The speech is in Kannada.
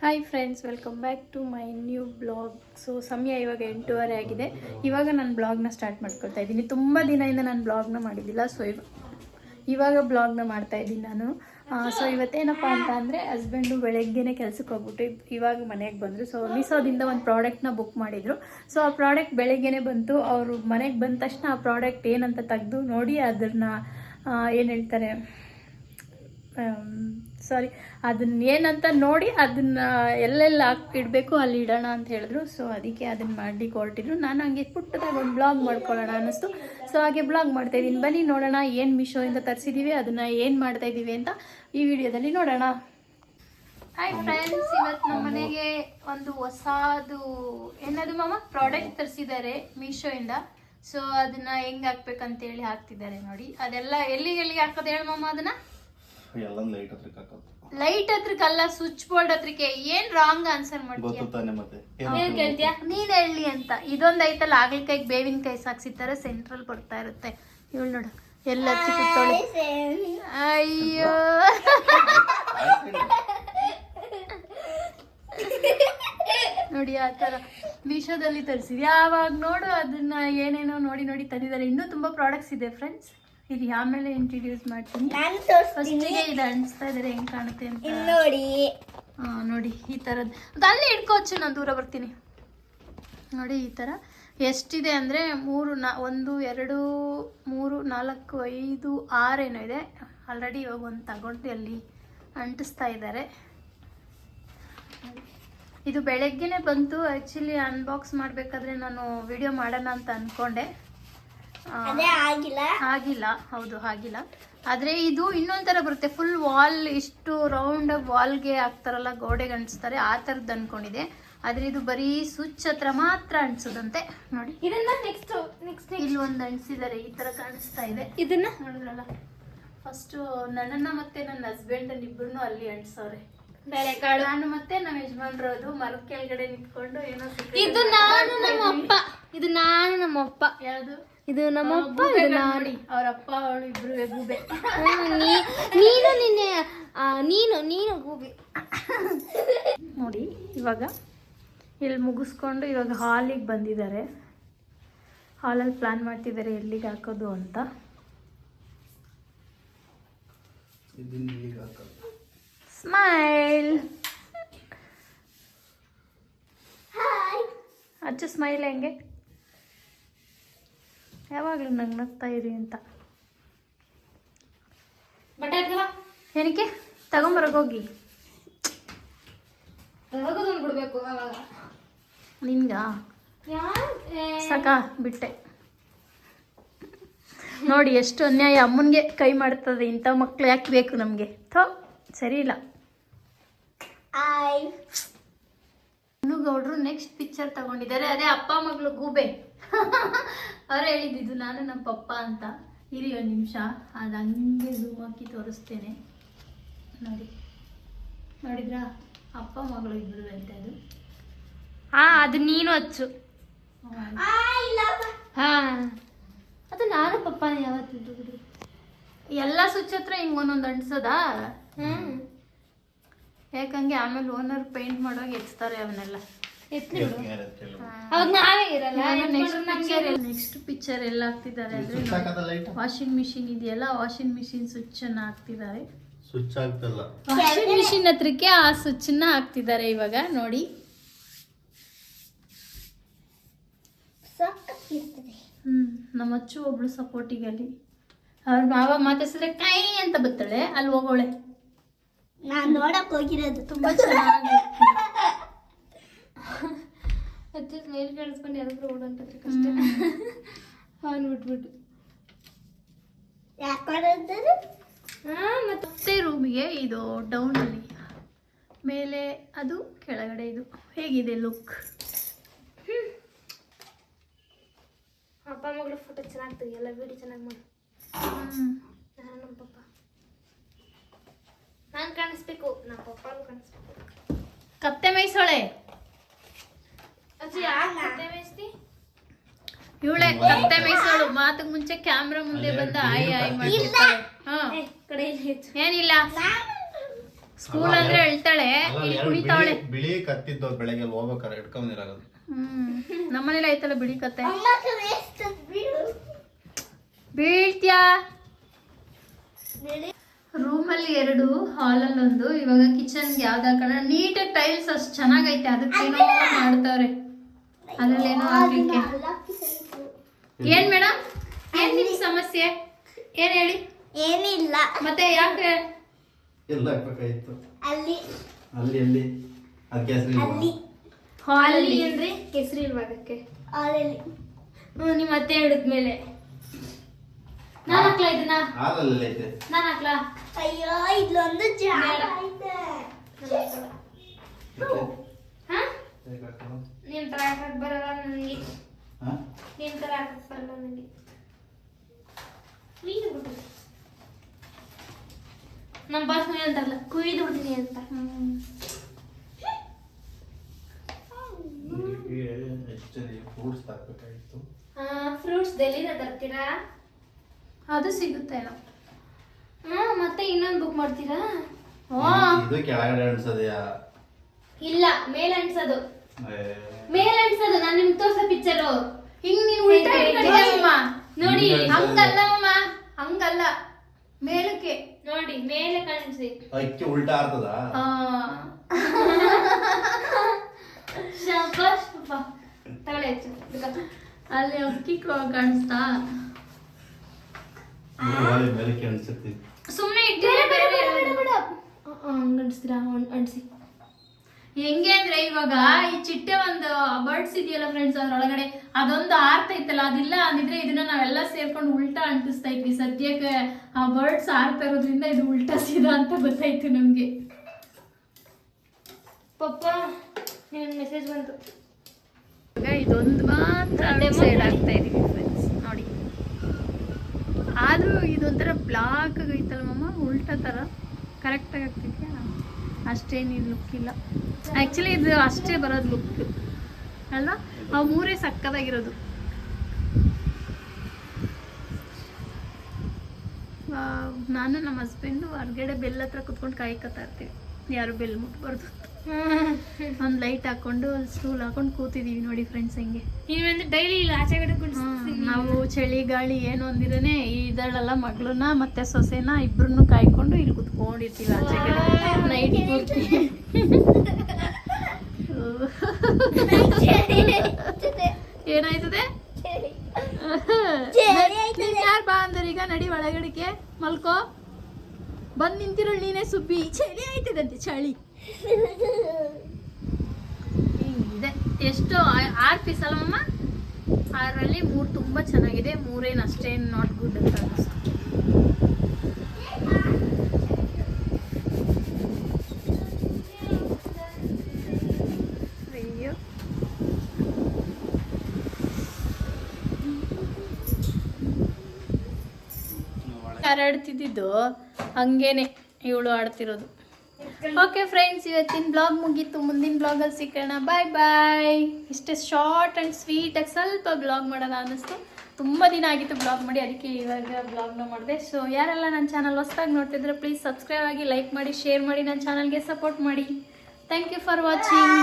Hi friends, welcome back to my new blog. So ಸಮಯ ಇವಾಗ 8:30 ಆಗಿದೆ. ಇವಾಗ ನಾನು ಬ್ಲಾಗ್ನ ಸ್ಟಾರ್ಟ್ ಮಾಡ್ಕೊಳ್ತಾ ಇದ್ದೀನಿ. ತುಂಬ ದಿನದಿಂದ ನಾನು ಬ್ಲಾಗ್ನ ಮಾಡಿದ್ದಿಲ್ಲ. ಸೊ ಇವಾಗ ಬ್ಲಾಗ್ನ ಮಾಡ್ತಾ ಇದ್ದೀನಿ ನಾನು. ಸೊ ಇವತ್ತೇನಪ್ಪ ಅಂತ ಅಂದರೆ, ಹಸ್ಬೆಂಡು ಬೆಳಗ್ಗೆನೇ ಕೆಲ್ಸಕ್ಕೆ ಹೋಗ್ಬಿಟ್ಟು ಇವಾಗ ಮನೆಗೆ ಬಂದರು. ಸೊ ಮೀಸೋದಿಂದ ಒಂದು ಪ್ರಾಡಕ್ಟ್ನ ಬುಕ್ ಮಾಡಿದರು. ಸೊ ಆ ಪ್ರಾಡಕ್ಟ್ ಬೆಳಗ್ಗೆನೇ ಬಂತು. ಅವರು ಮನೆಗೆ ಬಂದ ತಕ್ಷಣ ಆ ಪ್ರಾಡಕ್ಟ್ ಏನಂತ ತೆಗೆದು ನೋಡಿ ಅದನ್ನು ಏನು ಹೇಳ್ತಾರೆ, ಅದನ್ನ ಏನಂತ ನೋಡಿ ಅದನ್ನ ಎಲ್ಲೆಲ್ಲ ಇಡಬೇಕು ಅಲ್ಲಿ ಇಡೋಣ ಅಂತ ಹೇಳಿದ್ರು. ಸೊ ಅದಕ್ಕೆ ಅದನ್ನ ಮಾಡ್ಲಿಕ್ಕೆ ಹೊರಟಿದ್ರು. ನಾನು ಹಂಗೆ ಪುಟ್ಟದಾಗ ಒಂದು ಬ್ಲಾಗ್ ಮಾಡ್ಕೊಳ್ಳೋಣ ಅನ್ನಿಸ್ತು. ಸೊ ಹಾಗೆ ಬ್ಲಾಗ್ ಮಾಡ್ತಾ ಇದ್ದೀನಿ. ಬನ್ನಿ ನೋಡೋಣ ಏನು ಮೀಶೋಯಿಂದ ತರಿಸಿದ್ದೀವಿ, ಅದನ್ನ ಏನು ಮಾಡ್ತಾ ಇದ್ದೀವಿ ಅಂತ ಈ ವಿಡಿಯೋದಲ್ಲಿ ನೋಡೋಣ. ಹಾಯ್ ಫ್ರೆಂಡ್ಸ್, ಇವತ್ತು ನಮ್ಮ ಮನೆಗೆ ಒಂದು ಹೊಸದು ಏನದು ಮಾಮ ಪ್ರಾಡಕ್ಟ್ ತರಿಸಿದ್ದಾರೆ ಮೀಶೋಯಿಂದ. ಸೊ ಅದನ್ನ ಹೆಂಗ್ ಹಾಕ್ಬೇಕಂತೇಳಿ ಹಾಕ್ತಿದ್ದಾರೆ ನೋಡಿ. ಅದೆಲ್ಲ ಎಲ್ಲಿಗೆ ಹಾಕೋದು ಹೇಳು ಮಾಮ? ಅದನ್ನ ಲೈಟ್ ಹತ್ರಕ್ಕಲ್ಲ, ಸ್ವಿಚ್ ಬೋರ್ಡ್ ಹತ್ರಕ್ಕೆ. ಏನ್ ರಾಂಗ್ ಆನ್ಸರ್ ಮಾಡ್ತೀಯ? ನೀನ್ ಹೇಳಿ ಅಂತ. ಇದೊಂದ್ ಐತಲ್ಲ, ಆಗ್ಲಿಕಾಯಿ ಬೇವಿನಕಾಯಿ ಸಾಕ್ಸಿತಾರೆ, ಸೆಂಟ್ರಲ್ ಬರ್ತಾ ಇರುತ್ತೆ. ಇವಳು ನೋಡು ಎಲ್ಲ ಕೂತ್ಕೊಳ್ಳಿ. ಅಯ್ಯೋ ನೋಡಿ ಆ ತರ ಮೀಶೋದಲ್ಲಿ ತರಿಸಿದ್ವಿ. ಯಾವಾಗ ನೋಡು ಅದನ್ನ ಏನೇನೋ ನೋಡಿ ನೋಡಿ ತಂದಿದ್ದಾರೆ. ಇನ್ನೂ ತುಂಬಾ ಪ್ರಾಡಕ್ಟ್ಸ್ ಇದೆ ಫ್ರೆಂಡ್ಸ್. ಇದು ಆಮೇಲೆ ಇಂಟ್ರೊಡ್ಯೂಸ್ ಮಾಡ್ತೀನಿ. ಫಸ್ಟಿಗೆ ಇದು ಅಣಿಸ್ತಾ ಇದಾರೆ ಹೆಂಗ್ ಕಾಣುತ್ತೆ ಅಂತ ನೋಡಿ. ನೋಡಿ ಈ ತರದ್ ಅಲ್ಲೇ ಇಟ್ಕೋಚು, ನಾನು ದೂರ ಬರ್ತೀನಿ. ನೋಡಿ ಈ ತರ ಎಷ್ಟಿದೆ ಅಂದ್ರೆ 1 2 3 4 5 6 ಏನೋ ಇದೆ. ಆಲ್ರೆಡಿ ಇವಾಗ ಒಂದು ತಗೊಂಡು ಅಲ್ಲಿ ಅಂಟಿಸ್ತಾ ಇದ್ದಾರೆ. ಇದು ಬೆಳಗ್ಗೆನೆ ಬಂತು. ಆಕ್ಚುಲಿ ಅನ್ಬಾಕ್ಸ್ ಮಾಡ್ಬೇಕಾದ್ರೆ ನಾನು ವಿಡಿಯೋ ಮಾಡೋಣ ಅಂತ ಅನ್ಕೊಂಡೆ, ಆಗಿಲ್ಲ. ಹೌದು, ಆಗಿಲ್ಲ. ಆದ್ರೆ ಇದು ಇನ್ನೊಂಥರ ಬರುತ್ತೆ, ಫುಲ್ ವಾಲ್, ಇಷ್ಟು ರೌಂಡ್ ವಾಲ್ಗೆ ಹಾಕ್ತಾರಲ್ಲ, ಗೋಡೆಗೆ ಅಂಟಿಸ್ತಾರೆ, ಆ ತರದ್ದು ಅನ್ಕೊಂಡಿದೆ. ಆದ್ರೆ ಇದು ಬರೀ ಸ್ವಿಚ್ ಹತ್ರ ಮಾತ್ರ ಅಂಟಿಸೋದಂತೆ. ನೋಡಿ ಇದನ್ನ ನೆಕ್ಸ್ಟ್ ಇಲ್ಲಿ ಒಂದು ಅಂಟಿಸಿದ್ದಾರೆ, ಈ ತರ ಕಾಣಿಸ್ತಾ ಇದೆ. ಇದನ್ನ ನೋಡಿದ್ರಲ್ಲ, ಫಸ್ಟ್ ನನ್ನನ್ನ ಮತ್ತೆ ನನ್ನ ಹಸ್ಬೆಂಡ್ ಇಬ್ಬರನ್ನು ಅಲ್ಲಿ ಅಂಟಿಸವ್ರೆ. ಬೇಳೆಕಾಳು. ನಾನು ಮತ್ತೆ ನಮ್ಮ ಯಜಮಾನ್ರದು ಮರದ ಕೆಳಗಡೆ ನಿಂತ್ಕೊಂಡು ಏನೋ. ಇದು ನಾನು ನಮ್ಮ ಅಪ್ಪ. ಯಾವುದು ಇದು? ನಮ್ಮಪ್ಪ. ನೋಡಿ ಅವ್ರ ಅಪ್ಪ ಅವಳು ಇಬ್ರು ಗೂಬೆ. ನೀನು ಗೂಬೆ. ನೋಡಿ ಇವಾಗ ಇಲ್ಲಿ ಮುಗಿಸ್ಕೊಂಡು ಇವಾಗ ಹಾಲಿಗೆ ಬಂದಿದ್ದಾರೆ. ಹಾಲಲ್ಲಿ ಪ್ಲಾನ್ ಮಾಡ್ತಿದ್ದಾರೆ ಎಲ್ಲಿಗೆ ಹಾಕೋದು ಅಂತ. ಸ್ಮೈಲ್ ಅಚ್ಚು, ಸ್ಮೈಲ್ ಹೆಂಗೆ? ಯಾವಾಗಲೂ ನಂಗೆ ನಗ್ತಾ ಇರಿ ಅಂತ. ಏನಕ್ಕೆ ತಗೊಂಬರೋಗಿ ನಿನ್ಗ ಸಾಕ ಬಿಟ್ಟೆ. ನೋಡಿ ಎಷ್ಟು ಅನ್ಯಾಯ, ಅಮ್ಮನಿಗೆ ಕೈ ಮಾಡ್ತದೆ. ಇಂಥ ಮಕ್ಳು ಯಾಕೆ ಬೇಕು ನಮಗೆ? ಸರಿ ಇಲ್ಲ. ಗೌಡ್ರು ನೆಕ್ಸ್ಟ್ ಪಿಕ್ಚರ್ ತಗೊಂಡಿದ್ದಾರೆ. ಅದೇ ಅಪ್ಪ ಮಗಳು ಗೂಬೆ. ಅವ್ರು ಹೇಳಿದ್ದು ನಾನು ನಮ್ಮ ಪಪ್ಪ ಅಂತ. ಇರಿ ಒಂದು ನಿಮಿಷ, ಅದು ಹಂಗೆ ಝೂಮ್ ಹಾಕಿ ತೋರಿಸ್ತೇನೆ. ನೋಡಿ, ನೋಡಿದ್ರಾ? ಅಪ್ಪ ಮಗಳು ಇಬ್ಬರು ಅಂತ. ಅದು ಅದು ನೀನು ಹಚ್ಚು. ಅದು ನಾನು ಪಪ್ಪ ಯಾವತ್ತಿದ್ದು ಬಿಡು. ಎಲ್ಲ ಸ್ವಿಚ್ ಹತ್ರ ಹಿಂಗೆ ಒಂದೊಂದು ಅಂಟಿಸೋದಾ? ಯಾಕಂಗೆ ಆಮೇಲೆ ಓನರ್ ಪೇಂಟ್ ಮಾಡುವಾಗ ಎಚ್ತಾರೆ ಅವನ್ನೆಲ್ಲ. ನೆಕ್ಸ್ಟ್ ಪಿಕ್ಚರ್ ಎಲ್ಲ ಹಾಕ್ತಿದ್ದಾರೆ ಅಂದ್ರೆ, ವಾಷಿಂಗ್ ಮಿಷಿನ್ ಇದೆಯಲ್ಲ, ವಾಷಿಂಗ್ ಮಿಷಿನ್ ಸ್ವಿಚ್ ಅನ್ನ ಹಾಕ್ತಿದ್ದಾರೆ. ವಾಷಿಂಗ್ ಮಿಷಿನ್ ಹತ್ರಕ್ಕೆ ಆ ಸ್ವಿಚ್ ನ ಹಾಕ್ತಿದ್ದಾರೆ ಇವಾಗ. ನೋಡಿ ನಮ್ಮ ಅಚ್ಚು ಒಬ್ಳು ಸಪೋರ್ಟಿಗೆ ಅಲ್ಲಿ. ಅವ್ರ ಮಾವ ಮಾತಾಡ್ಸಿದ್ರೆ ಕೈ ಅಂತ ಬರ್ತಾಳೆ, ಅಲ್ಲಿ ಹೋಗೋಳೆ. ನಾನ್ ನೋಡಕ್ ಹೋಗಿರೋದು ತುಂಬಾ ಚೆನ್ನಾಗಿ. ಮೇಲ್ ಕೇಳಿಸ್ಕೊಂಡು ಯಾರಾದ್ರೂ ಓಡಂತಂದ್ರೆ ಕಷ್ಟ. ಅವನು ಬಿಟ್ಬಿಟ್ಟು ಮತ್ತೆ ರೂಮಿಗೆ ಇದು ಡೌನ್ ಅಲ್ಲಿ, ಮೇಲೆ ಅದು ಕೆಳಗಡೆ. ಇದು ಹೇಗಿದೆ ಲುಕ್? ಅಪ್ಪ ಮಗಳು ಫೋಟೋ ಚೆನ್ನಾಗಿ ತೆಗಿಯಲ್ಲ, ವಿಡಿಯೋ ಚೆನ್ನಾಗಿ ಮಾಡಿ. ನಾನು ನಮ್ಮ ಪಪ್ಪ ನಾನು ಕಾಣಿಸ್ಬೇಕು, ನಮ್ಮ ಪಪ್ಪನು ಕಾಣಿಸ್ಬೇಕು. ಕತ್ತೆ ಮೈಸೊಳೆ ಇವಳೆ ಕತ್ತೆ ಮೈಸೋಳು. ಮಾತಕ್ ಮುಂಚೆ ಕ್ಯಾಮ್ರಾ ಮುಂದೆ ಬಂದ ಆಯ್ ಆಯ್ ಮಾಡ್ತಿರ್ತಾಳೆ. ಏನಿಲ್ಲ, ಸ್ಕೂಲ್ ಅಂದ್ರೆ ಹೇಳ್ತಾಳೆ, ಇಲ್ಲಿ ಕುಣಿತಾವಳೆ. ಬಿಳಿ ಕತ್ತಿದ್ದು ಬೆಳಗ್ಗೆ ಹೋಗ್ಬೇಕಾರೆ ಇಟ್ಕೊಂಡಿರೋದು. ನಮ್ಮನೇಲಿ ಆಯ್ತಲ್ಲ ಬಿಳಿ ಕತ್ತೆ. ಬೀಳ್ತ್ಯಾ? ರೂಮಲ್ಲಿ 2, ಹಾಲಲ್ಲಿ 1. ಇವಾಗ ಕಿಚನ್ಗೆ ಯಾವ್ದು ಹಾಕೋಣ? ನೀಟಾಗಿ ಟೈಲ್ಸ್ ಅಷ್ಟು ಚೆನ್ನಾಗೈತೆ, ಅದಕ್ಕೇನೋ ಮಾಡ್ತಾವ್ರೆ, ಅದ್ರಲ್ಲೇನೋ ಹಾಕ್ಲಿಕ್ಕೆ. ಏನ್ ಮೇಡಮ್, ಏನ್ ನಿಮ್ ಸಮಸ್ಯೆ? ಏನ್ ಹೇಳಿ? ಏನಿಲ್ಲ. ಮತ್ತೆ ಯಾಕೆ ಎಲ್ಲ ಹಾಕ್ಬೇಕಾಯ್ತು ಅಲ್ಲಿ ಅಲ್ಲಿ ಅದಕ್ಕೆ ಹೆಸರು ಹಾಲಲ್ಲಿ ಅಂದ್ರೆ ಕೆಸರಿ ಇಲ್ವಾಗಕ್ಕೆ ಹಾಲಲ್ಲಿ. ನಿಮ್ಮ ಅತ್ತೆ ಹಿಡಿದ್ಮೇಲೆ ನಾನ್ ಹಾಕ್ಲಾ ಇದನ್ನ? ಹಾಲಲ್ಲಿ ಐತೆ. ನಾನ್ ಹಾಕ್ಲಾ? ಅಯ್ಯೋ ಇಲ್ಲೊಂದು ಜಾಗ ಐತೆ. ನಿನ್ ತರ ಹಾಕಕ್ ಬರಲ್ಲ ನನಗೆ. ನಿನ್ ತರ ಹಾಕಕ್ ಬರಲ್ಲ ನನಗೆ. ಕುಯ್ದು ಬಿಡ್ತೀನಿ. ನಮ್ಮ ಬಾಸ್ ಮನೆ ಅಂತಾರಲ್ಲ, ಕುಯ್ದು ಬಿಡ್ತೀನಿ ಅಂತ. ಫ್ರೂಟ್ಸ್ ಹಾಕ್ಬೇಕಾಯ್ತು. ಫ್ರೂಟ್ಸ್ ಡೆಲ್ಲಿನ ತರ್ತೀರಾ? ಅದು ಸಿಗುತ್ತೇನೋ. ಮತ್ತೆ ಇನ್ನೊಂದು ಬುಕ್ ಮಾಡ್ತೀರಾ? ಇದು ಕೆಳಗಡೆ ಅನ್ಸದೆಯಾ? ಇಲ್ಲ, ಮೇಲೆ ಅನ್ಸೋದು. ಮೇಲೆ ಅನ್ಸೋದು. ನಾನು ನಿಮ್ಗೆ ತೋರ್ಸೋ ಪಿಕ್ಚರು ಹಿಂಗ್ ನೀನ್ ಉಲ್ಟಾ ಇಟ್ಕೊಂಡಿದ್ಯಮ್ಮ. ನೋಡಿ. ಹಂಗಲ್ಲ ಅಮ್ಮ, ಹಂಗಲ್ಲ, ಮೇಲಕ್ಕೆ ನೋಡಿ, ಮೇಲೆ ಕಾಣಿಸಿ. ಅಕ್ಕಿ ಉಲ್ಟಾ ಆಗ್ತದ? ಶಾಬಾಷ್ ಪಾಪ. ತಗೊಳ್ಳಿ ಹೆಚ್ಚು. ಅಲ್ಲಿ ಅಕ್ಕಿ ಕಾಣಿಸ್ತಾ? ಮೇಲಕ್ಕೆ ಅನ್ಸುತ್ತೆ. ಸುಮ್ನೆ ಇಟ್ಟಿದ್ರೆ ಹಂಗ ಅನ್ಸ್ತೀರಾ? ಅನ್ಸಿ. ಹೆಂಗೆ ಅಂದ್ರೆ ಇವಾಗ ಈ ಚಿಟ್ಟೆ ಒಂದು ಬರ್ಡ್ಸ್ ಇದೆಯಲ್ಲ ಫ್ರೆಂಡ್ಸ್, ಅದ್ರೊಳಗಡೆ ಅದೊಂದು ಆರ್ತೈತಲ್ಲ, ಅದಿಲ್ಲ ಅಂದಿದ್ರೆ ಇದನ್ನ ನಾವೆಲ್ಲ ಸೇರ್ಕೊಂಡು ಉಲ್ಟಾ ಅಂಟಿಸ್ತಾ ಇದ್ವಿ. ಸದ್ಯಕ್ಕೆ ಆ ಬರ್ಡ್ಸ್ ಆರ್ತಾ ಇರೋದ್ರಿಂದ ಇದು ಉಲ್ಟಾ ಸೀದಾ ಅಂತ ಗೊತ್ತಾಯ್ತು ನಮ್ಗೆ. ಪಪ್ಪ ನಿನ್ ಮೆಸೇಜ್ ಬಂತು. ಇದೊಂದು ಮಾತ್ರ ಸೈಡ್ ಆಗ್ತಾ ಇದೀವಿ ಫ್ರೆಂಡ್ಸ್ ನೋಡಿ. ಆದ್ರೂ ಇದೊಂಥರ ಬ್ಲಾಕ್ ಆಗೈತಲ್ಲ ಮಮ್ಮ, ಉಲ್ಟಾ ತರ ಕರೆಕ್ಟಾಗಿ ಆಗ್ತಿದ್ಯಾ? ಅಷ್ಟೇನು ಲುಕ್ ಇಲ್ಲ ಆ್ಯಕ್ಚುಲಿ, ಇದು ಅಷ್ಟೇ ಬರೋದು ಲುಕ್ ಅಲ್ಲ. ಆ 3 ಸಕ್ಕದಾಗಿರೋದು. ನಾನು ನಮ್ಮ ಹಸ್ಬೆಂಡು ಹೊರ್ಗಡೆ ಬೆಲ್ ಹತ್ರ ಕುತ್ಕೊಂಡು ಕಾಯ್ಕೊತಾ ಇರ್ತೀವಿ, ಯಾರು ಬೆಲ್ ಮುಟ್ಬಾರ್ದು. ಒಂದು ಲೈಟ್ ಹಾಕೊಂಡು ಸ್ಟೂಲ್ ಹಾಕೊಂಡು ಕೂತಿದೀವಿ ನೋಡಿ ಫ್ರೆಂಡ್ಸ್. ಹೆಂಗೆ ನೀವಂದ್ರೆ ಡೈಲಿ ಇಲ್ಲ ಆಚೆ ಕಡೆ ನಾವು ಚಳಿ ಗಾಳಿ ಏನು ಅಂದಿರನೆ ಇದಳೆಲ್ಲ ಮಗಳನ್ನ ಮತ್ತೆ ಸೊಸೆನ ಇಬ್ರನ್ನು ಕಾಯ್ಕೊಂಡು ಇಲ್ಲಿ ಕುತ್ಕೊಂಡಿರ್ತೀವಿ ಆಚೆ ಕಡೆ ನೈಟ್ ಪೂರ್ತಿ. ಏನಾಯ್ತದೆ? ಯಾರು ಬಾ ಅಂದ್ರೆ ಈಗ ನಡಿ ಒಳಗಡೆಗೆ ಮಲ್ಕೋ. ಬಂದ್ ನಿಂತಿರೋಳು ನೀನೇ ಸುಬ್ಬಿ. ಚಳಿ ಆಯ್ತದಂತೆ, ಚಳಿ. ಹಿಂಗಿದೆ. ಎಷ್ಟು 6 ಪೀಸ್ ಅಲ್ಲಮ್ಮ? 6ರಲ್ಲಿ 3 ತುಂಬಾ ಚೆನ್ನಾಗಿದೆ, 3 ಅಷ್ಟೇನು ನಾಟ್ ಗುಡ್ ಅಂತ ಅನಿಸ್ತು. ಅಯ್ಯೋ, ಯಾರು ಆಡ್ತಿದ್ದು ಹಂಗೇನೆ ಇವಳು ಆಡ್ತಿರೋದು. ಓಕೆ ಫ್ರೆಂಡ್ಸ್, ಇವತ್ತಿನ ಬ್ಲಾಗ್ ಮುಗೀತು. ಮುಂದಿನ ಬ್ಲಾಗಲ್ಲಿ ಸಿಗೋಣ. ಬಾಯ್ ಬಾಯ್. ಇಷ್ಟೇ ಶಾರ್ಟ್ ಆ್ಯಂಡ್ ಸ್ವೀಟಾಗಿ ಸ್ವಲ್ಪ ಬ್ಲಾಗ್ ಮಾಡೋಣ ಅನ್ನಿಸ್ತು. ತುಂಬ ದಿನ ಆಗಿತ್ತು ಬ್ಲಾಗ್ ಮಾಡಿ, ಅದಕ್ಕೆ ಇವಾಗ ಬ್ಲಾಗ್ನ ಮಾಡಿದೆ. ಸೊ ಯಾರೆಲ್ಲ ನನ್ನ ಚಾನಲ್ ಹೊಸದಾಗಿ ನೋಡ್ತಿದ್ರೆ ಪ್ಲೀಸ್ ಸಬ್ಸ್ಕ್ರೈಬ್ ಆಗಿ, ಲೈಕ್ ಮಾಡಿ, ಶೇರ್ ಮಾಡಿ, ನನ್ನ ಚಾನಲ್ಗೆ ಸಪೋರ್ಟ್ ಮಾಡಿ. Thank you for watching.